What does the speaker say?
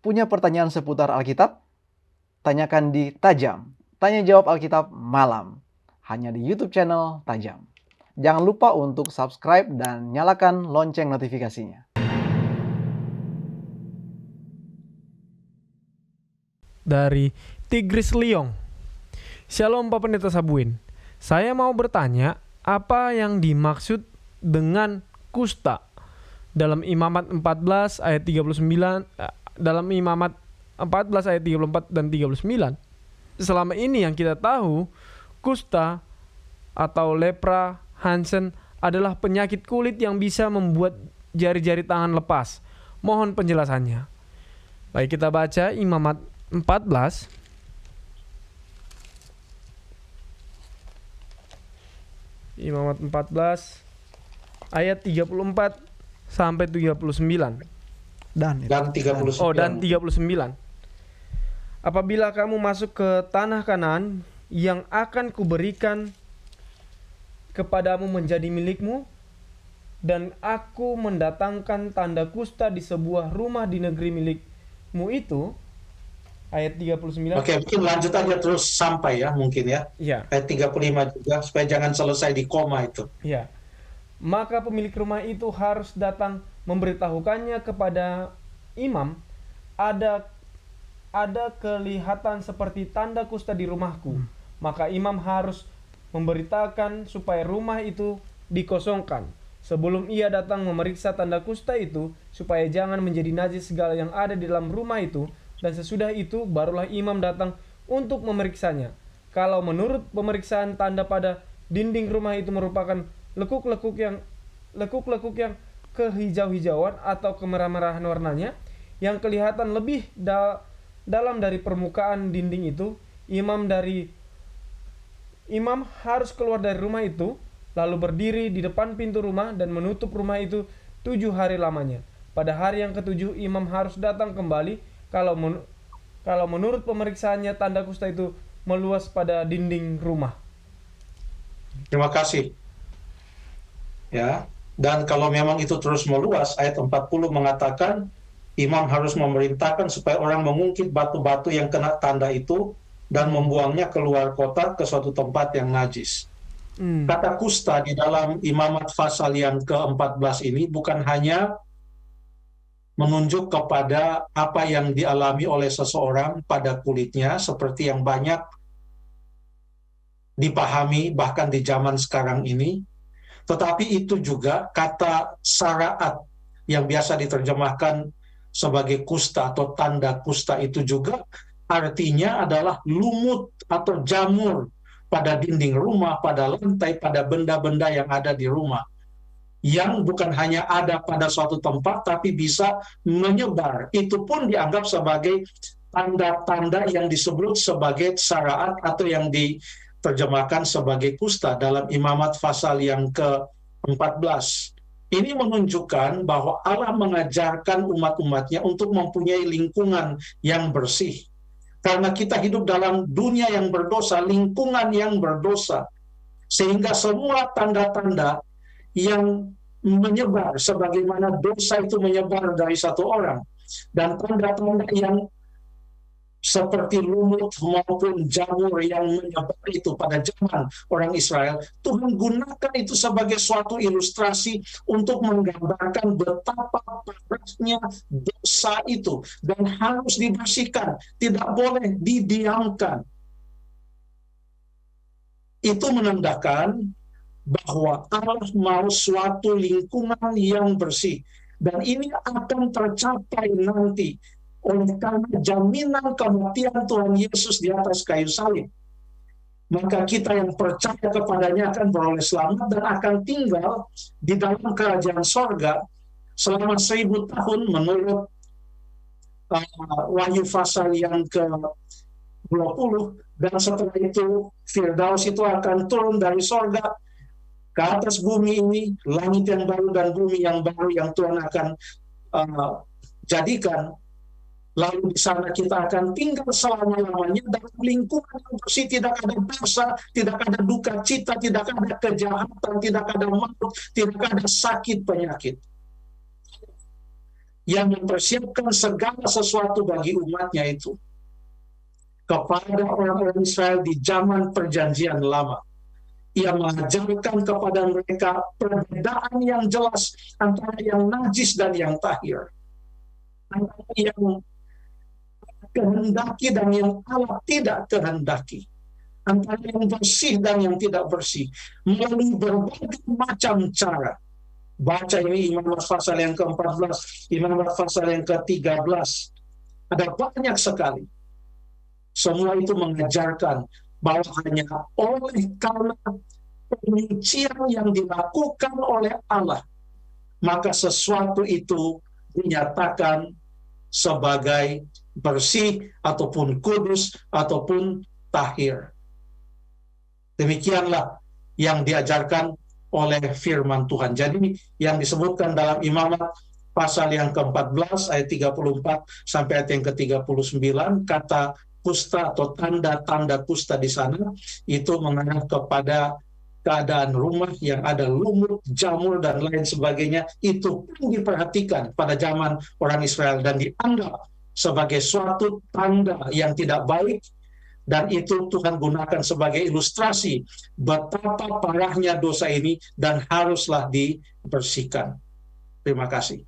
Punya pertanyaan seputar Alkitab? Tanyakan di Tajam, Tanya Jawab Alkitab Malam, hanya di YouTube channel Tajam. Jangan lupa untuk subscribe dan nyalakan lonceng notifikasinya. Dari Tigris Liong. Shalom Pak Pendeta Sabuin. Saya mau bertanya, apa yang dimaksud dengan kusta? Dalam Imamat 14 ayat 39, dalam Imamat 14 ayat 34 dan 39. Selama ini yang kita tahu, kusta atau lepra, Hansen adalah penyakit kulit yang bisa membuat jari-jari tangan lepas. Mohon penjelasannya. Baik, kita baca Imamat 14 Imamat 14 ayat 34 sampai 39 dan 39. dan 39. Apabila kamu masuk ke tanah Kanaan yang akan kuberikan kepadamu menjadi milikmu, dan aku mendatangkan tanda kusta di sebuah rumah di negeri milikmu itu, ayat 39. Oke, mungkin lanjut aja terus sampai ya, mungkin ya. Ya. Ayat 35 juga, supaya jangan selesai di koma itu. Ya. Maka pemilik rumah itu harus datang memberitahukannya kepada imam, ada kelihatan seperti tanda kusta di rumahku. Maka imam harus memberitakan supaya rumah itu dikosongkan sebelum ia datang memeriksa tanda kusta itu, supaya jangan menjadi najis segala yang ada di dalam rumah itu. Dan sesudah itu barulah imam datang untuk memeriksanya. Kalau menurut pemeriksaan tanda pada dinding rumah itu merupakan lekuk-lekuk yang kehijau-hijauan atau kemerah-merahan warnanya yang kelihatan lebih dalam dari permukaan dinding itu, imam harus keluar dari rumah itu, lalu berdiri di depan pintu rumah dan menutup rumah itu 7 hari lamanya. Pada hari yang ke-7 imam harus datang kembali kalau menurut pemeriksaannya tanda kusta itu meluas pada dinding rumah. Terima kasih. Ya, dan kalau memang itu terus meluas, ayat 40 mengatakan imam harus memerintahkan supaya orang mengungkit batu-batu yang kena tanda itu dan membuangnya keluar kota ke suatu tempat yang najis. Kata kusta di dalam Imamat pasal yang ke-14 ini bukan hanya menunjuk kepada apa yang dialami oleh seseorang pada kulitnya, seperti yang banyak dipahami bahkan di zaman sekarang ini, tetapi itu juga kata saraat yang biasa diterjemahkan sebagai kusta atau tanda kusta itu juga artinya adalah lumut atau jamur pada dinding rumah, pada lantai, pada benda-benda yang ada di rumah, yang bukan hanya ada pada suatu tempat tapi bisa menyebar. Itu pun dianggap sebagai tanda-tanda yang disebut sebagai saraat atau yang diterjemahkan sebagai kusta dalam Imamat pasal yang ke-14. Ini menunjukkan bahwa Allah mengajarkan umat-umatnya untuk mempunyai lingkungan yang bersih. Karena kita hidup dalam dunia yang berdosa, lingkungan yang berdosa, sehingga semua tanda-tanda yang menyebar sebagaimana dosa itu menyebar dari satu orang, dan tanda-tanda yang seperti lumut maupun jamur yang menyebar itu pada zaman orang Israel, Tuhan gunakan itu sebagai suatu ilustrasi untuk menggambarkan betapa parahnya dosa itu dan harus dibersihkan, tidak boleh didiamkan. Itu menandakan bahwa Allah mau suatu lingkungan yang bersih, dan ini akan tercapai nanti oleh karena jaminan kematian Tuhan Yesus di atas kayu salib. Maka kita yang percaya kepadanya akan beroleh selamat dan akan tinggal di dalam kerajaan sorga selama 1000 tahun menurut Wahyu pasal yang ke-20. Dan setelah itu Firdaus itu akan turun dari sorga ke atas bumi ini, langit yang baru dan bumi yang baru yang Tuhan akan jadikan. Lalu di sana kita akan tinggal selama-lamanya dalam lingkungan yang bersih, tidak ada dosa, tidak ada duka cita, tidak ada kejahatan, tidak ada maut, tidak ada sakit penyakit. yang mempersiapkan segala sesuatu bagi umatnya itu kepada orang-orang Israel di zaman perjanjian lama. Ia mengajarkan kepada mereka perbedaan yang jelas antara yang najis dan yang tahir, antara yang kehendaki dan yang Allah tidak kehendaki, antara yang bersih dan yang tidak bersih, melalui berbagai macam cara. Baca ini Imamat pasal yang ke-14, Imamat pasal yang ke-13. Ada banyak sekali. Semua itu mengajarkan bahwa hanya oleh karena penyucian yang dilakukan oleh Allah, maka sesuatu itu dinyatakan sebagai bersih ataupun kudus ataupun tahir. Demikianlah yang diajarkan oleh firman Tuhan. Jadi yang disebutkan dalam Imamat pasal yang ke-14 ayat 34 sampai ayat yang ke-39, kata kusta atau tanda-tanda kusta di sana itu mengarah kepada keadaan rumah yang ada lumut, jamur, dan lain sebagainya. Itu pun diperhatikan pada zaman orang Israel dan dianggap sebagai suatu tanda yang tidak baik, dan itu Tuhan gunakan sebagai ilustrasi betapa parahnya dosa ini dan haruslah dibersihkan. Terima kasih.